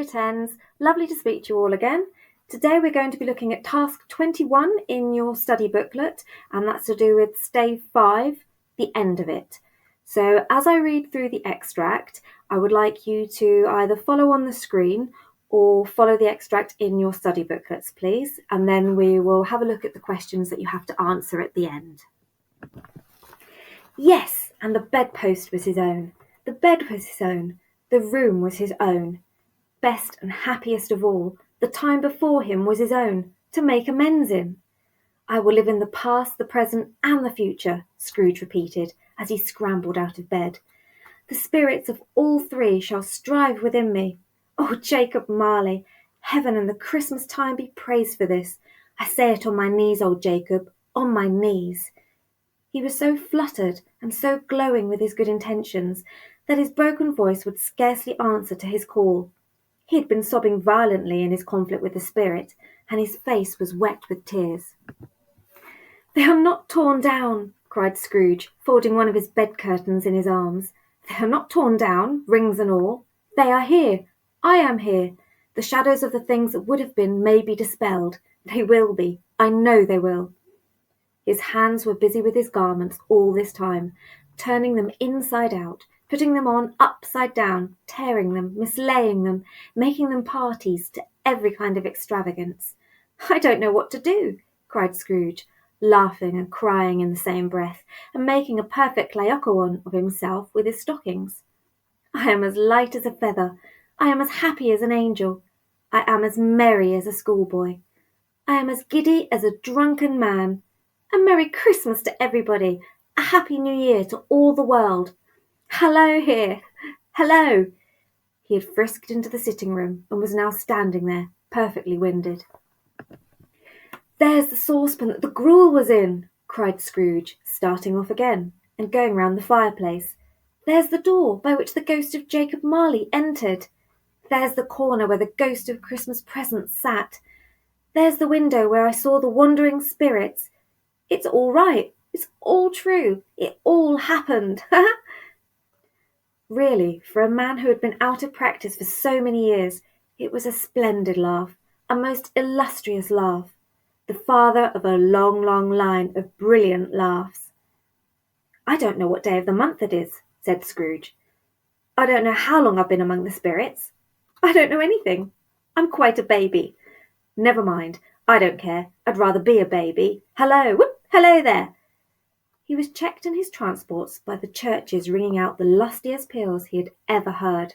10s, lovely to speak to you all again. Today we're going to be looking at task 21 in your study booklet, and that's to do with Stave 5, the end of it. So as I read through the extract, I would like you to either follow on the screen or follow the extract in your study booklets, please, and then we will have a look at the questions that you have to answer at the end. Yes, and the bedpost was his own. The bed was his own. The room was his own. Best and happiest of all, the time before him was his own, to make amends in. I will live in the past, the present, and the future, Scrooge repeated, as he scrambled out of bed. The spirits of all three shall strive within me. Oh, Jacob Marley, heaven and the Christmas time be praised for this. I say it on my knees, old Jacob, on my knees. He was so fluttered and so glowing with his good intentions that his broken voice would scarcely answer to his call. He had been sobbing violently in his conflict with the spirit, and his face was wet with tears. "They are not torn down," cried Scrooge, folding one of his bed curtains in his arms. "They are not torn down, rings and all. They are here. I am here. The shadows of the things that would have been may be dispelled. They will be. I know they will." His hands were busy with his garments all this time, turning them inside out, putting them on upside down, tearing them, mislaying them, making them parties to every kind of extravagance. "I don't know what to do," cried Scrooge, laughing and crying in the same breath, and making a perfect Laocoon of himself with his stockings. "I am as light as a feather. I am as happy as an angel. I am as merry as a schoolboy. I am as giddy as a drunken man. A Merry Christmas to everybody. A Happy New Year to all the world. Hello here. Hello." He had frisked into the sitting room and was now standing there, perfectly winded. "There's the saucepan that the gruel was in," cried Scrooge, starting off again and going round the fireplace. "There's the door by which the ghost of Jacob Marley entered. There's the corner where the ghost of Christmas presents sat. There's the window where I saw the wandering spirits. It's all right. It's all true. It all happened. Really, for a man who had been out of practice for so many years, it was a splendid laugh, a most illustrious laugh, the father of a long, long line of brilliant laughs. "I don't know what day of the month it is," said Scrooge. "I don't know how long I've been among the spirits. I don't know anything. I'm quite a baby. Never mind. I don't care. I'd rather be a baby. Hello, whoop, hello there." He was checked in his transports by the churches ringing out the lustiest peals he had ever heard.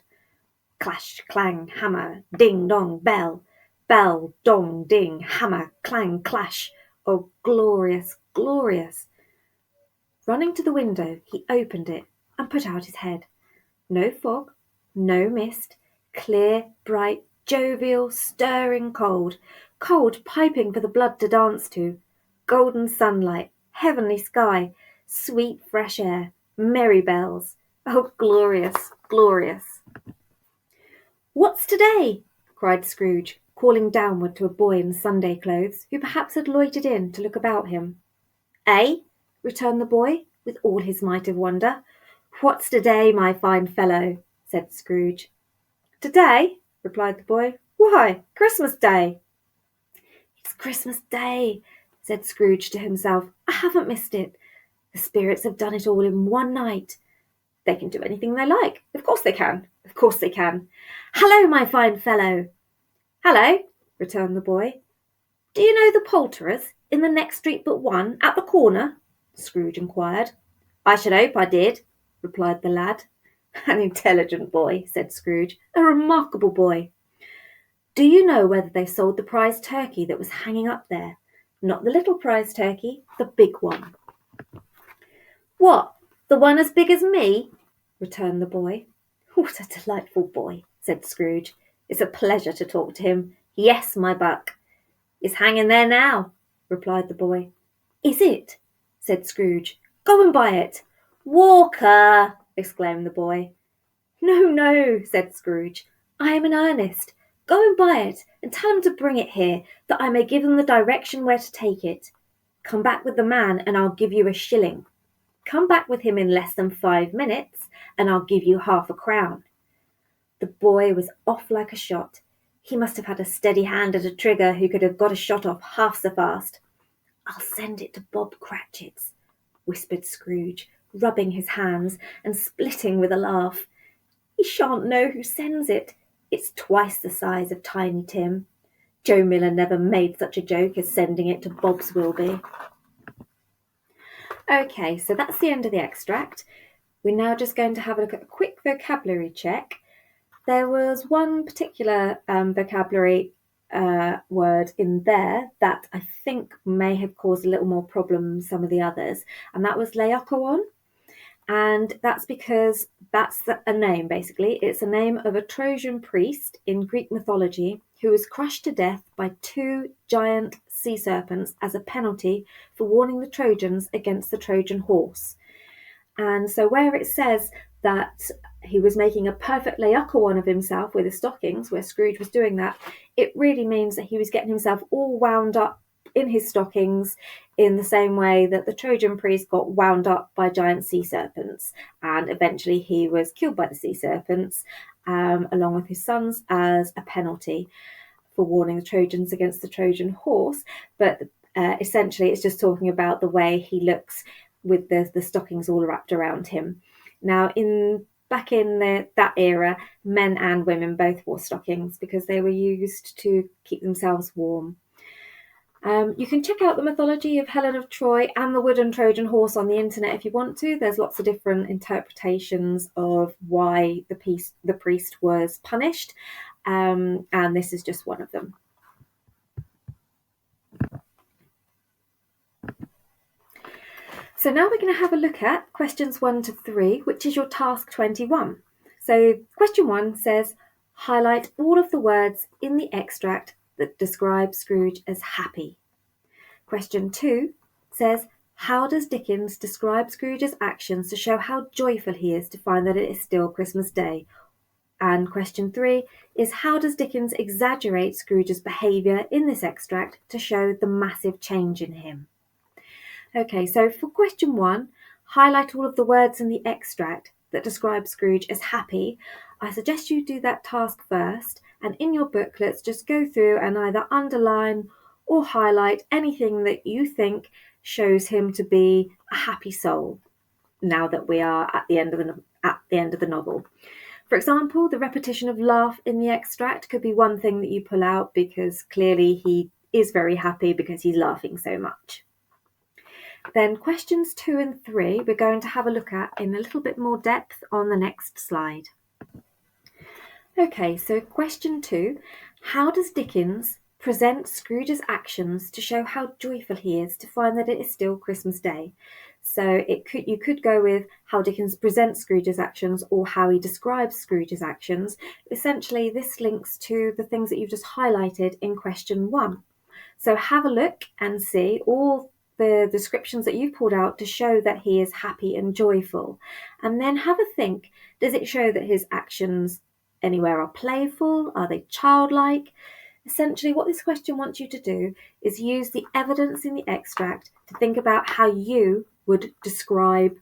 Clash, clang, hammer, ding, dong, bell. Bell, dong, ding, hammer, clang, clash. Oh, glorious, glorious. Running to the window, he opened it and put out his head. No fog, no mist, clear, bright, jovial, stirring cold, cold piping for the blood to dance to, golden sunlight, heavenly sky, sweet fresh air, merry bells. Oh, glorious, glorious. "What's today?" cried Scrooge, calling downward to a boy in Sunday clothes, who perhaps had loitered in to look about him. "Eh?" returned the boy, with all his might of wonder. "What's today, my fine fellow?" said Scrooge. "Today?" replied the boy. "Why, Christmas Day." "It's Christmas Day," said Scrooge to himself. "I haven't missed it. The spirits have done it all in one night. They can do anything they like. Of course they can. Of course they can. Hello, my fine fellow." "Hello," returned the boy. "Do you know the poulterers in the next street but one, at the corner?" Scrooge inquired. "I should hope I did," replied the lad. "An intelligent boy," said Scrooge. "A remarkable boy. Do you know whether they sold the prize turkey that was hanging up there? Not the little prize turkey, the big one." "What, the one as big as me?" returned the boy. "What a delightful boy," said Scrooge. "It's a pleasure to talk to him. Yes, my buck." "It's hanging there now," replied the boy. "Is it?" said Scrooge. "Go and buy it." "Walker!" exclaimed the boy. "No, no," said Scrooge. "I am in earnest. Go and buy it, and tell him to bring it here, that I may give them the direction where to take it. Come back with the man, and I'll give you a shilling. Come back with him in less than 5 minutes, and I'll give you half a crown." The boy was off like a shot. He must have had a steady hand at a trigger who could have got a shot off half so fast. "I'll send it to Bob Cratchit's," whispered Scrooge, rubbing his hands and splitting with a laugh. "He shan't know who sends it. It's twice the size of Tiny Tim. Joe Miller never made such a joke as sending it to Bob's Wilby." Okay, so that's the end of the extract. We're now just going to have a look at a quick vocabulary check. There was one particular vocabulary word in there that I think may have caused a little more problem than some of the others, and that was Laocoon. And that's because that's a name, basically. It's a name of a Trojan priest in Greek mythology who was crushed to death by 2 giant sea serpents as a penalty for warning the Trojans against the Trojan horse. And so where it says that he was making a perfect Laocoon of himself with his stockings, where Scrooge was doing that, it really means that he was getting himself all wound up in his stockings in the same way that the Trojan priest got wound up by giant sea serpents. And eventually he was killed by the sea serpents, along with his sons, as a penalty for warning the Trojans against the Trojan horse. But essentially it's just talking about the way he looks with the stockings all wrapped around him. Now, back in that era, men and women both wore stockings because they were used to keep themselves warm. You can check out the mythology of Helen of Troy and the wooden Trojan horse on the internet if you want to. There's lots of different interpretations of why the priest was punished, and this is just one of them. So now we're going to have a look at questions 1 to 3, which is your task 21. So question 1 says, highlight all of the words in the extract that describe Scrooge as happy. Question 2 says, how does Dickens describe Scrooge's actions to show how joyful he is to find that it is still Christmas Day? And question 3 is, how does Dickens exaggerate Scrooge's behaviour in this extract to show the massive change in him? Okay, so for question 1, highlight all of the words in the extract that describe Scrooge as happy. I suggest you do that task first, and in your booklets just go through and either underline or highlight anything that you think shows him to be a happy soul now that we are at the end of the novel. For example, the repetition of laugh in the extract could be one thing that you pull out, because clearly he is very happy because he's laughing so much. Then questions 2 and 3 we're going to have a look at in a little bit more depth on the next slide. Okay, so question 2, how does Dickens present Scrooge's actions to show how joyful he is to find that it is still Christmas Day? So you could go with how Dickens presents Scrooge's actions or how he describes Scrooge's actions. Essentially, this links to the things that you've just highlighted in question 1. So have a look and see all the descriptions that you've pulled out to show that he is happy and joyful. And then have a think, does it show that his actions anywhere are playful? Are they childlike? Essentially, what this question wants you to do is use the evidence in the extract to think about how you would describe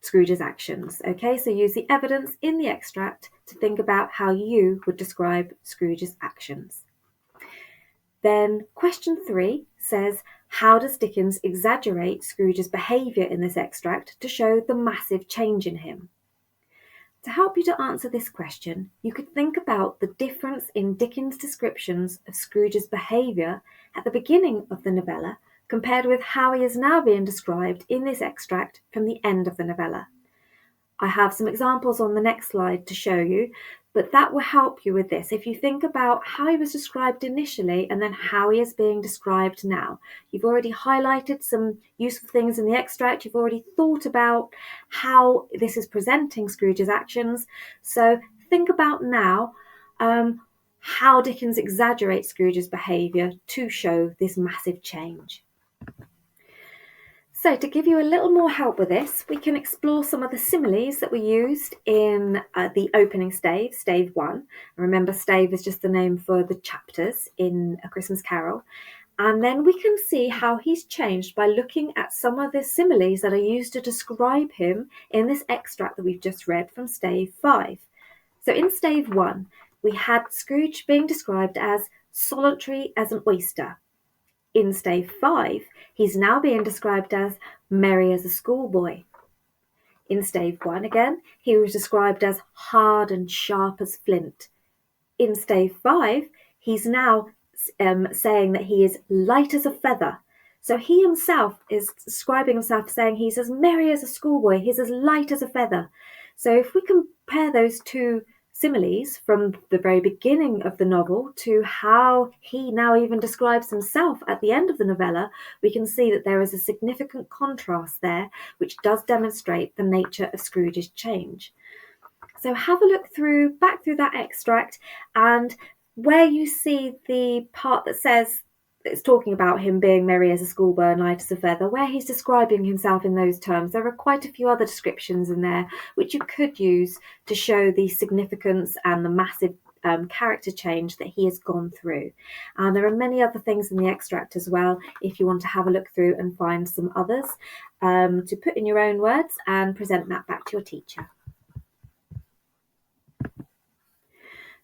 Scrooge's actions. Okay, so use the evidence in the extract to think about how you would describe Scrooge's actions. Then question 3 says, how does Dickens exaggerate Scrooge's behaviour in this extract to show the massive change in him? To help you to answer this question, you could think about the difference in Dickens' descriptions of Scrooge's behaviour at the beginning of the novella compared with how he is now being described in this extract from the end of the novella. I have some examples on the next slide to show you, but that will help you with this. If you think about how he was described initially and then how he is being described now, you've already highlighted some useful things in the extract. You've already thought about how this is presenting Scrooge's actions. So think about now how Dickens exaggerates Scrooge's behaviour to show this massive change. So to give you a little more help with this, we can explore some of the similes that were used in the opening stave, Stave 1. And remember, stave is just the name for the chapters in A Christmas Carol. And then we can see how he's changed by looking at some of the similes that are used to describe him in this extract that we've just read from Stave 5. So in Stave 1, we had Scrooge being described as solitary as an oyster. In Stave 5, he's now being described as merry as a schoolboy. In Stave 1 again, he was described as hard and sharp as flint. In Stave 5, he's now saying that he is light as a feather. So he himself is describing himself saying he's as merry as a schoolboy, he's as light as a feather. So if we compare those two similes from the very beginning of the novel to how he now even describes himself at the end of the novella, we can see that there is a significant contrast there, which does demonstrate the nature of Scrooge's change. So have a look back through that extract, and where you see the part that says it's talking about him being merry as a schoolboy and light as a feather, where he's describing himself in those terms, there are quite a few other descriptions in there which you could use to show the significance and the massive character change that he has gone through. And there are many other things in the extract as well, if you want to have a look through and find some others to put in your own words and present that back to your teacher.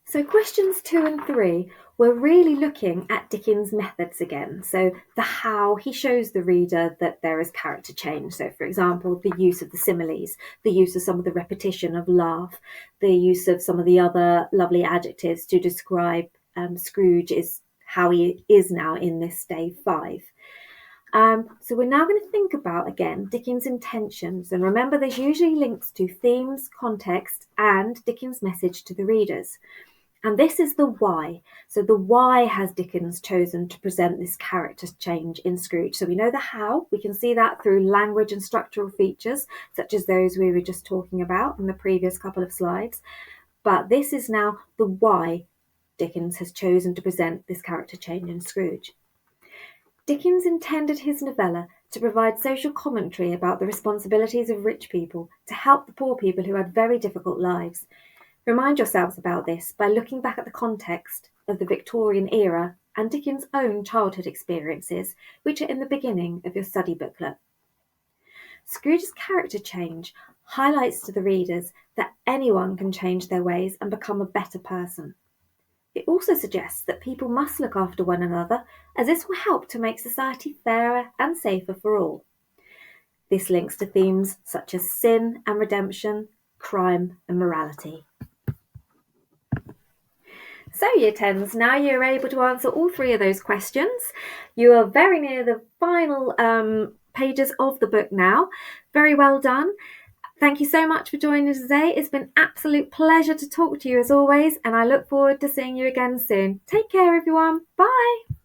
So questions 2 and 3, we're really looking at Dickens' methods again. So the how, he shows the reader that there is character change. So for example, the use of the similes, the use of some of the repetition of laugh, the use of some of the other lovely adjectives to describe Scrooge is how he is now in this Stave 5. So we're now going to think about, again, Dickens' intentions. And remember, there's usually links to themes, context, and Dickens' message to the readers. And this is the why. So the why has Dickens chosen to present this character change in Scrooge. So we know the how. We can see that through language and structural features, such as those we were just talking about in the previous couple of slides. But this is now the why Dickens has chosen to present this character change in Scrooge. Dickens intended his novella to provide social commentary about the responsibilities of rich people to help the poor people who had very difficult lives. Remind yourselves about this by looking back at the context of the Victorian era and Dickens' own childhood experiences, which are in the beginning of your study booklet. Scrooge's character change highlights to the readers that anyone can change their ways and become a better person. It also suggests that people must look after one another, as this will help to make society fairer and safer for all. This links to themes such as sin and redemption, crime and morality. So Year 10s, now you're able to answer all 3 of those questions. You are very near the final pages of the book now. Very well done. Thank you so much for joining us today. It's been an absolute pleasure to talk to you as always, and I look forward to seeing you again soon. Take care, everyone. Bye.